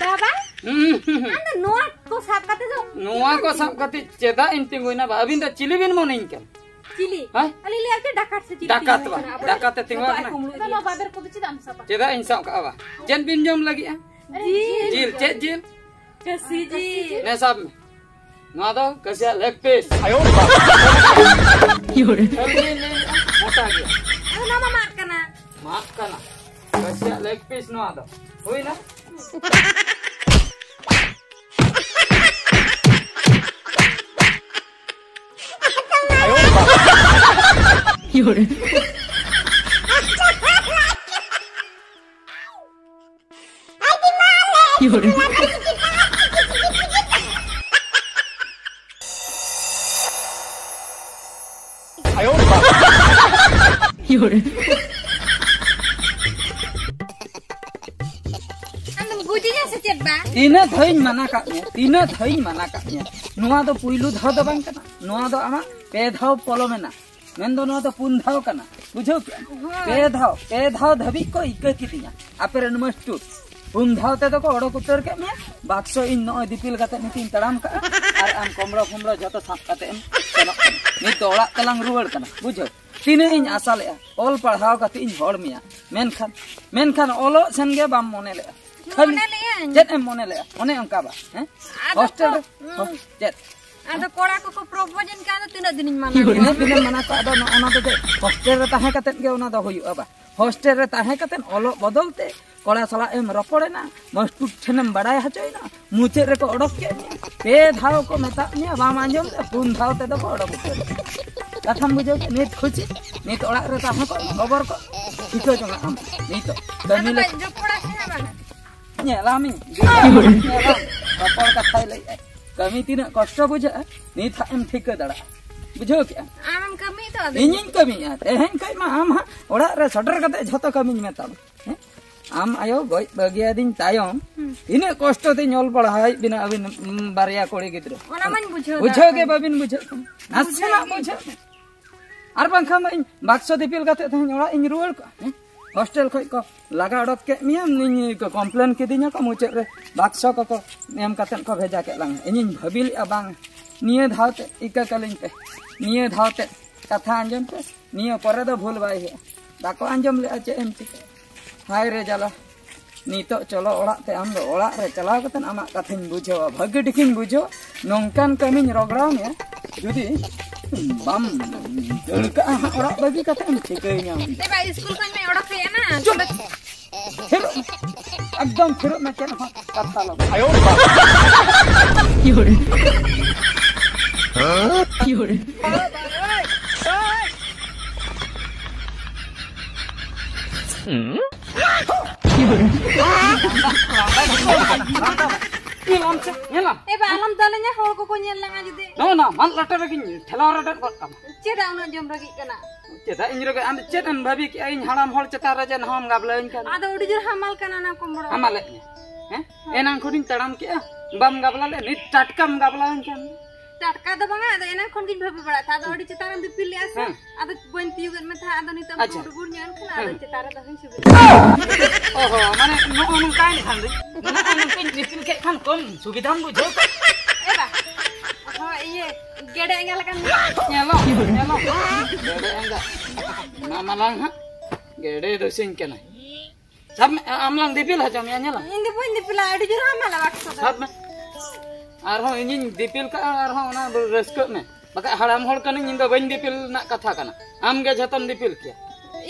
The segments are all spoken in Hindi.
बाबा नोआ को साब काते चेदा इन तिंगुइना बा अबिन द चिली बिन मोनिन के चिली अली ले आके डाकात से चिली डाकात ते तिंगवा ना नो बाबर को चिदाम सब चेदा इन साब का बा जन बिन जम लगी जील चेद जील कसी जी ने सब में ना दो कसिया लेग पीस आयो मोटा गया ना मार कना कसिया लेग पीस नो आदो होई ना You're तीना धइन मना का नुआ दो पुइलु धाव दो बांग कना नुआ दो आमा पे धाव पोलो मेना मेन दो नुआ दो पुन धाव कना बुझो क्या पे धाव धबी को इका कितिया आपे रन मस्टू पुन धाव ते तो को ओडो कुतर के मे बाक्सो इन नो दिपिल काते नितिन तड़ाम का आर आम कोमरो फुमरो जतो साप काते एम नि तो ओड़ा तलांग रुवड़ कना बुझो तीने इन आशा ले ओल पढ़ाव काते इन होड़ मिया मेनखान ओलो सन गे बाम मोने ले जेत एम मोने ले ओने अंका बा हैं हॉस्टल जेत आदो कोड़ा को प्रोपोजन का तीना दिन मना को आदो ओना तो हॉस्टल रे ताहे काते गे ओना दो होयु बा हॉस्टल रे ताहे काते ओलो बदलते कोड़ा सला एम रपड़े ना मस्तु ठेनम बड़ाय हचोय ना मुचे रे को ओडक के पे धाव को मेता निया बाम आंजम पुन धाव ते दो को ओडक कथम बुझो नित खुची नित ओड़ा रे ताहे को खबर को ठिको जंगा हम नित दमी ले जो कोड़ा से माने नेलामी रपड़ कथाय ले कमी तीना कष्ट बुझा नित एम ठिक दड़ा बुझो क्या आम कमी तो इनिन कमी तेहन कई मा आम ओड़ा रे सडर कते झतो कमी मेता आम आयो गय बगिया दिन तायम इने कष्ट ते नल पढ़ाई बिना अबिन बारिया कोड़ी गिद्र ओना मन बुझो के बाबिन बुझो नासना बुझो आर पंखा में बाक्सो दिपिल कते थे ओड़ा इन रुवल को हॉस्टल खय को लगा अडक के मिया नि को कंप्लेन के दिना को मुचे रे बाक्सो को एम कते को भेजा के लंग इन भबिल अबांग निये धावते इका कलिन पे निये धावते कथा अंजम पे निये परे दो भूल बाई है दाको अंजम ले आचे एम चिके हाय रे जाला नीतो चलो ओड़ा ते आम दो ओड़ा रे चलाव कतन आमा कथिन बुझो भाग्य टिकिन बुझो नोंकान कमिन रगड़ाव ने जुदी बम दड़का ओड़ा बगी कतन ठिकई न्याम ते बा स्कूल खन में ओड़ा के ना फिर एकदम फिर में केन कथा लो आयो योरे योरे टटका दो बंगा आदो एना खन किन भाबी बड़ा था आदो ओडी चतार दिपिल आसे आदो बन तियुगन में था आदो नित गुड़ न्यान खन आदो चतार द हन सुबे ओहो माने नो अनु काई खान रे नो अनु किन दिपिल के खान कम सुविधा बुझो ए बा हां ये गेडे एंगल kan nyelo गेडे एंगा मामलांग हा गेडे दोसिन केना सब आमलांग दिपिल हा जम याnyela इंदि बन दिपिल आडी जुर हमला वाक्स सब में आरहो इनिन दिपिल का आरहो ना रस्क में बका हड़ाम होड़ कन इन दो बन दिपिल ना कथा कना आम गे जतम दिपिल के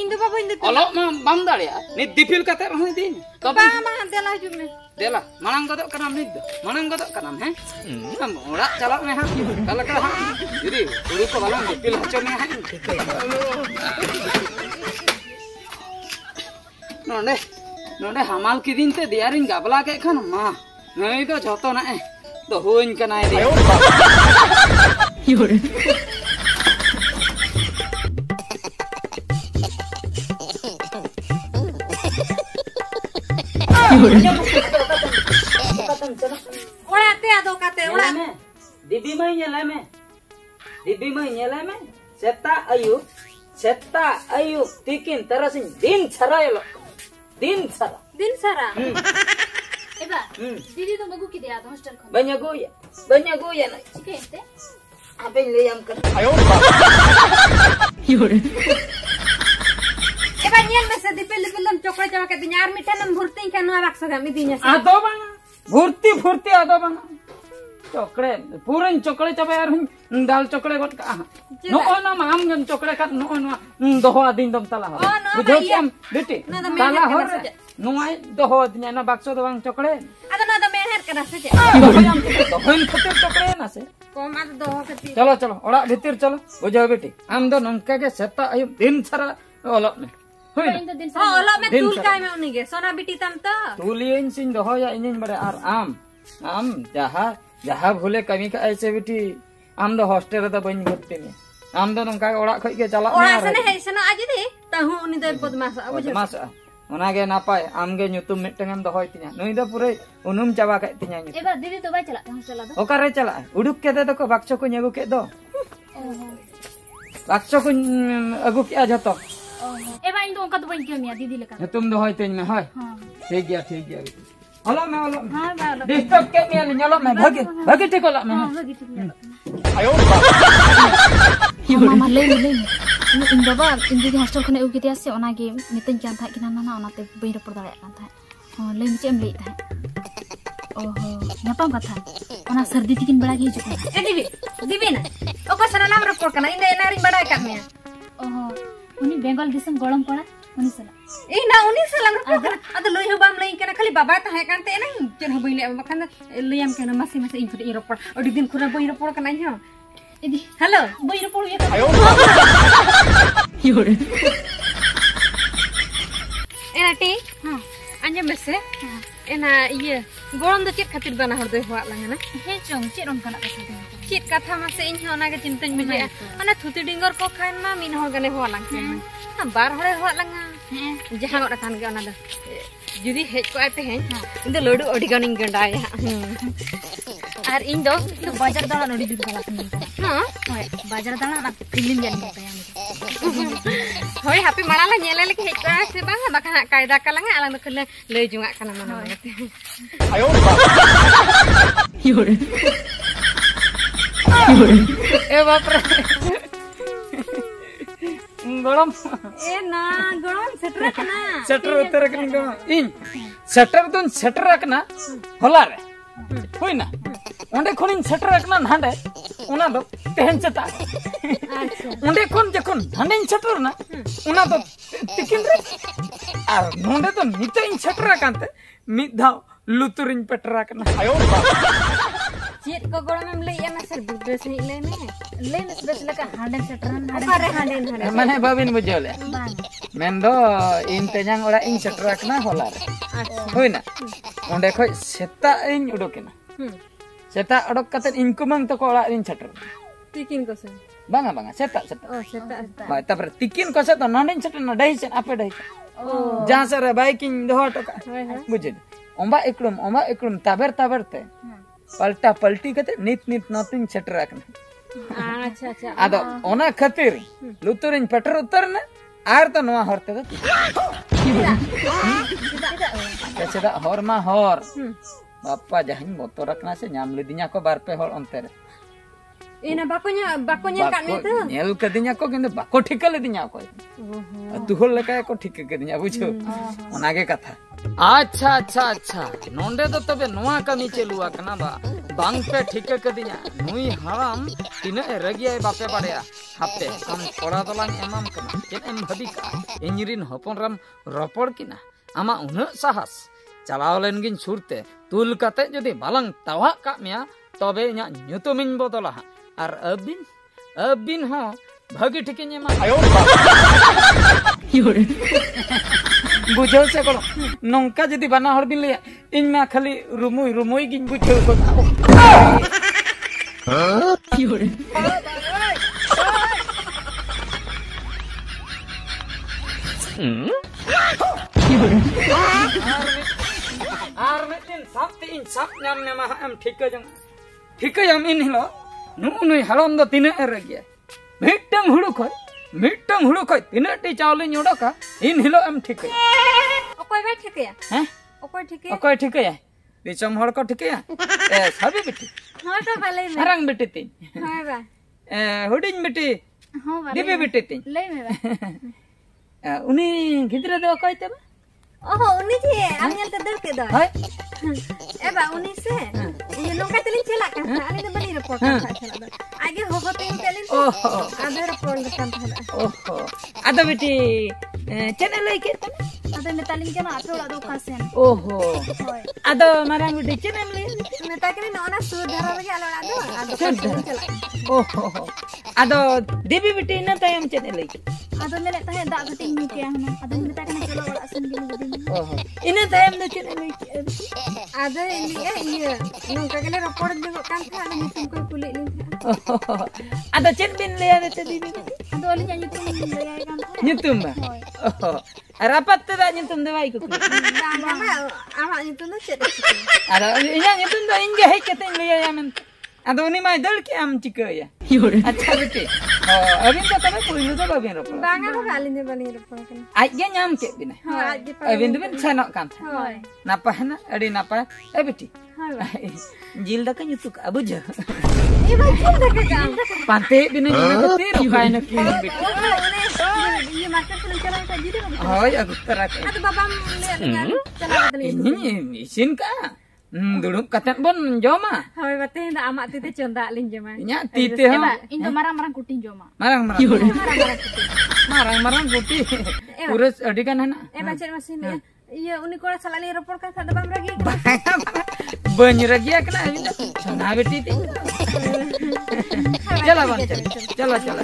इन दो बन दिपिल ओलो मा बाम दाड़िया नि दिपिल कते रहो दिन तो बा मा देला जुमे देला मांग गदो कना निद मांग गदो कना है हम ओड़ा चला में हा तल का हा दीदी उड़ी को बाला दिपिल हचो में हा नोने नोने हमाल की दिन ते दियारिन गाबला के खन मा नहीं तो जतो ना तो होइन कनाय दे योरे ओड़ाते आदो काते ओड़ा में दीदी मई नेला में सेता आयु सेता आयु तिकिन तरसिन दिन छरा एलो दिन छरा एबा दीदी तो मगु किदे आतो हॉस्टल खन बन्या गोया ना चिकेते आपे ले हम कर आयो योरे एबा नियन में से दिपेल दिपेलम चोकड़े चवा के दिनार मिठनम भुरती के नवा बाक्स गा मिदिnya आदो बांगा भुरती आदो बांगा चोकड़े पूरन चोकड़े चबे यार दाल चोकड़े गट का नो ना माम गन चोकड़े का नो ना दोहो दिन दम तला हो बुझो हम बेटी तला हो नोय दोहो दिना ना बाक्सो दो बांग चोकड़े आदो ना दो मेहर करा से दोहोन खतिर चोकड़े ना से कोमा दोहो खतिर चलो ओड़ा भीतर चलो बुझो बेटी आम दो नंका के सेता आयु दिन छरा ओलो में ओलो में तुल काय में उनी गे सोना बेटी तम तो तुलियन सिन दोहो या इनिन बड़े आर आम जहा भूले कमी का ऐसे बेटी आम दो हॉस्टल रे बन भर्ती में आम दो नंका ओड़ा खई के चला ओड़ा सने है सना आजी दे तहु उनी दो बदमाश बदमाश ओना गे नापाय आम गे ᱧᱩᱛᱩᱢ मिटंगम दोहोय तिना नुई दो पूरे उनुम चाबा का तिना एबा दीदी तो बाय चला हॉस्टल दो ओकारे चला उडुक के दे को बाक्सो को नेगु के दो बाक्सो को अगु के जतो एबा इन दो ओका तो बन के मिया दीदी लेका तुम दोहोय तिन में हाय हां ठीक गया हलो में हां बालो डिस्टर्ब के मिया ᱧᱮᱞᱚᱜ में भागे टिकोला में आयो मामा ले इन बाबा इन दीदी हॉस्टल खने उ कितिया से ओना गे मितन जान था किना ना ओनाते बई रपड़ दाड़े कान था हां ले मिचे एम ले था ओहो नपाम कथा ओना सर्दी तिकिन बड़ा गे जुक ए दीदी ना ओका सरा नाम रपड़ कना इन एनारी बड़ा का में ओहो उनी बेंगल दिसम गळम पड़ा उनी सला ए ना उनी सला रपड़ कना अद लोई हो बाम लई कना खाली बाबा ता है कानते ना चन हो बई ले बखन लयम के ना मसी इन फुट ई रपड़ अडी दिन खुरा बई रपड़ कना ह इदी हेलो बई रपड़ ये आयो योरे एना टी हां अंजम बेसे एना ये गोरम दो चेक खातिर बना हर दे हुआ लंगना हे चोंग चेक ओन कना कसे चेक कथा मा से इन होना के चिंतन बुझे अना थुति डिंगर को खान मा मिन हो गने हुआ लंग हम बार हरे हुआ लंगा जहां ओडा थान के ओना द जुदी हेज को आते हैं इन दो लड्डू ओडी गनिंग गंडाय आर इन दो बाजार दाला नोडी जुद कला हां होय बाजार दाला ना फिल्म जान करता होय हैप्पी मणाला नेले लेके हेज को से बा बखा कायदा कलंगा अलंग खले ले जुंगा कना मना आयो योरे ए बाप रे गरम ए ना गरम सेटर उतर कनी गरम इन सेटर दोन सेटर रखना होला रे होइना ओंडे खोनिन सेटर रखना नांडे ओना दो तेहन चता अच्छा ओंडे कोन जखन नांडे सेटर ना ओना दो तिकिन रे आर नोंडे तो निते इन सेटर कांते मिद धाव लुतुरिन पेटरा कना आयो चेत को गरम में ले ना सर बुड्ढे से ले में बस लका हांडे सेटर हांडे माने बाबिन बुझले मेन दो इन तेजांग ओड़ा इन सेटर कना होला रे अच्छा होइना ओंडे खय सेता इन उडोकेना सेता अडक कते इनकुमंग तो ओड़ा इन सेटर तिकिन को से बांगा सेता ओ सेटा बाय तपर तिकिन को से तो नंडिन सेटर न दही से आपे दही ओ जहां से रे बाइकिंग दोह टका बुझे ओंबा एकड़म ताबर ते पलटा पलटी कते नित नथिंग सेटर रखना अच्छा आदो ओना खातिर लुतुरिन पेटर उतर ने आर तो नवा हरते दो चेदा हर मा हर बापा जहां मोटर रखना से नाम लेदिया को बार पे हर अंते रे एना बाकोnya का ने तो नेल कदिया को किंतु बाको ठीक लेदिया को तुहल लेका को ठीक कदिया बुझो ओनागे कथा अच्छा नोंडे तो तबे नोआ कमी चलुआ कना बांग पे ठीक कदिया नुई हराम तिना रगिया बापे पड़या हापे हम कोड़ा दलांग एमाम कना चेन एम भबी का इंजरिन हपन राम रपड़ किना आमा उन साहस चलाव लेनगिन सुरते तुल कते जदि बालंग तावा का मिया तबे इना ᱧᱩᱛᱩᱢᱤᱧ बदला और अबिन हो भागी ठिके नेमा आयो योरे बुझो से कोलो नोंका जदि बाना हर बिन ले इन मा खाली रुमुई गिन बुझो को योरे आर मिटिन साप नाम ने मा हम ठीक जम इन हिलो नुई हलम दो तिने रगिया मिटम हुड़ु खय मिट्टंग हुड़ू खय तिनाटी चावले ओडका इन हिलो एम ठिकै ओकोय बाय ठिकया हैं ओकोय ठिकै दिसम हड़ को ठिकै ए सबे बेटी हां तो भले में हरंग बेटी ती हां बा हुडिंग बेटी हां बा दिबे बेटी ती ले में बा उनी गिदरा दो ओकोय तब ओहो उनी जी आम नेलते दर के दो हाय ए बा उनी से ये नोका तलिन चला का आनी दो बनी रिपोर्ट का चला दो आगे होगो तीन तलिन ओहो आधे रिपोर्ट का था ओहो आदा बेटी चैनल लई के आधे में तलिन के ना थोड़ा दो कासेन ओहो आदा मारांग बेटी चैनल लई में ताकरी नोना सुधारा लगे आलो आदो चला ओहो आदा देवी बेटी न तायम चैनल लई आदो ने लेता है दा घटी में क्या है आदो में ताकना चलो बड़ा सन के ओहो इन तायम दो चैनल लई आदो ये नोका के रिपोर्ट दे कान था ना तुमको कुली ली आदा चेन बिन ले आवे ते दीदी आदो अली जानी तुम ले आए कान था nyutum ba oho rapat ta nyutum de bai ku दाना आमा ये तो न चेत ada inya nyutum do inge hai kete le ya men ada uni mai dal ke am chika ya acha bete abin ta tabe puilu da babin ro बांगा रो गाली ने बनी रिपोर्ट के aj ge nyam ke bina आज abin du ben chanok kan होय napa na adi napa beti होय jil da kan yutuk abuja ये बात चिंता का काम pante bina jina ke tiru kai na ki beti ये मार्केट से चला का जीरे hoy agus tara ke अरे बाबा ले चला बदली ini isin ka duduk katet bon joma होय बते ना आमा तीते चंदा लिन जमा nya tite ha इन तो marang कुटिन जमा marang guti urus adi kan hana ए बच्चे मशीन ये उनी कोड़ा सलाली रिपोर्ट का सादा बम रगी banyu ragia kena ini sana beti ti चला बन चला चला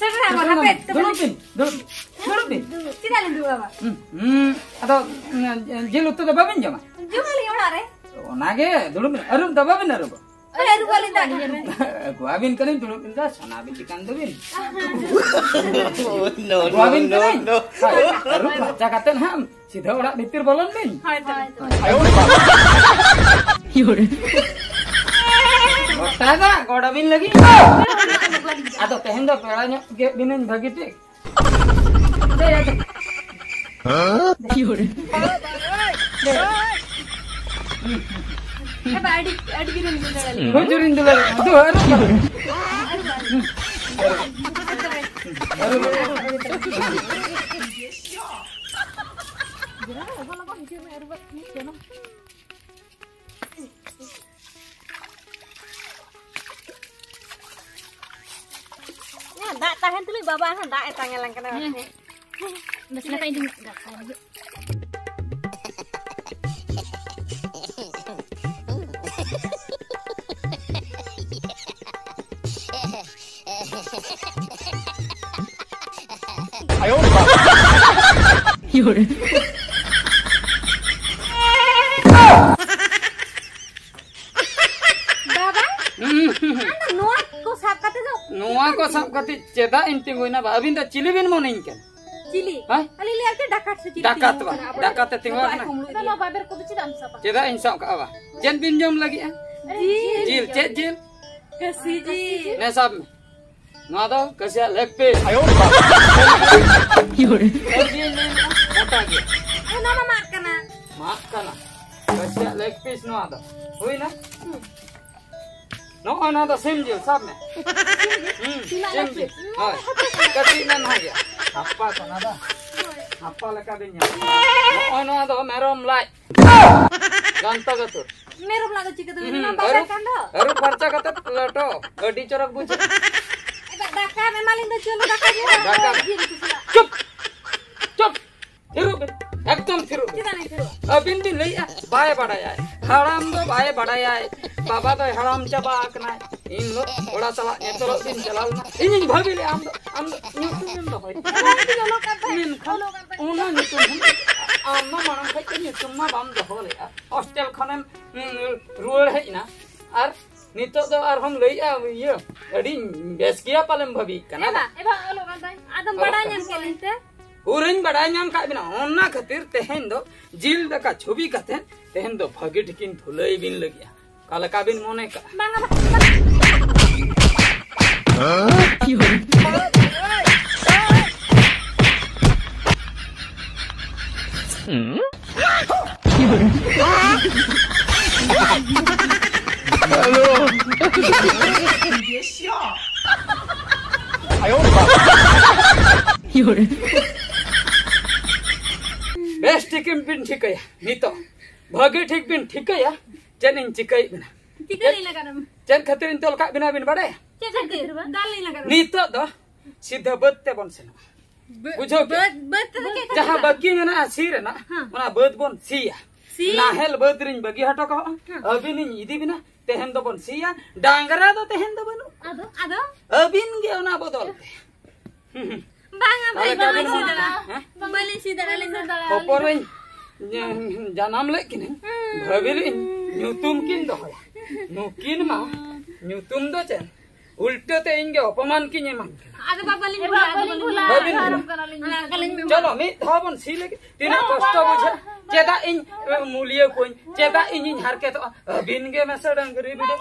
सेरा mana pet duduk tidak lendu bawa atau jil utu da babin jama juga li ora re onage duduk arum da babin arum अरे रुवाली दानी जमे guabin keren duduk inda sana beti kan dubin guabin keren arum baca katen ham sida ora bitir bolon bin ayo Taga, goda bin lagi. Atau tehen do pelanya ge binin bagi tik. अड़ी गिरन गुंडली Hujurin dulu. Aduh, dak tahan tuh baba han dak etangnya lang kana masih nak ini dak ayo Yore. baba anda nuat ko sab kate do Noa ko sab kati ceda inti goina ba abin da chili bin mo nain kan. chili Hah? ali lihat ke dakat se chili Dakat ba. Dakat te tinggal na. kalau baber ko bici dam sapa Ceda insya ka ba. Jen bin jom lagi ah. Jil, ced jil. kasi ji Ne sab. Noa do kasya leg piece. ayo Yore. Lagi ne mota ge. nama mak kana Mak kana. Kasya leg piece noa do. Hui na? No ana do sim jil sab me. Sim jil. Hai. Kasi nan ha gaya. Apa kana da? Apa leka din ya. No ana do merom lai. Ganta gatur. merum lagu cik tu nama baber kan do Aru parca kata leto. Gadi corak bucu. daka memalin do cholo daka je Daka. Cup. Cup. Thiru bin. Ekdom thiru. kita naik dulu Abin bin lei bae badaya. Haram do bae badaya. Baba do haram chaba akna. In lo oda sala netoro din jalal na. In bhabile am do nyutum do hoy. cholo kata In khalo ona nyutum. Amma manam khai nyutum ma bam do hole. Hostel khanem ruor hai na. Ar नितो दो आर हम लई आ ये अड़ी बेस किया पालेम भाभी कना एबा ओलो गादाय आदम बड़ा ᱧᱟᱢ केलिते पूरिन बड़ा ᱧᱟᱢ का बिना ओना खातिर तेहन दो जिल दका छुबी कते तेहन दो भागी ठिकिन थुलई बिन लगिया काला का बिन मोने का हेलो बेस ठिकिन बिन ठिकया नितो भागी ठिक बिन ठिकया जनिन चिकई बिना चिकई लगारम चन खातिर तोल का बिना बिन बड़े चे खातिर दाल नहीं लगारम नितो दो सीधा बत्ते बन सेना बुझो बत के जहां बगी ना सीर ना ओना बद बन सिया नाहेल बदरिन बगी हटो को अबिन इदी बिना तेहन दो बन सिया डांगरा दो तेहन दो बनु आदो अबिन गे ओना बदल बांगा भाई बली सीधा ले पोपोरई जानम ले किन भबिली न्यूतुम किन दो नुकिन मा न्यूतुम दो चेन उल्टे ते इंगे अपमान किन मान आदो बाबली भुला चलो मी धावन सी लेके तिना कष्ट बुझे चेदा इन मूल्य कोई चेदा इन हारके तो अबिन गे मेसे डंगरी बिदे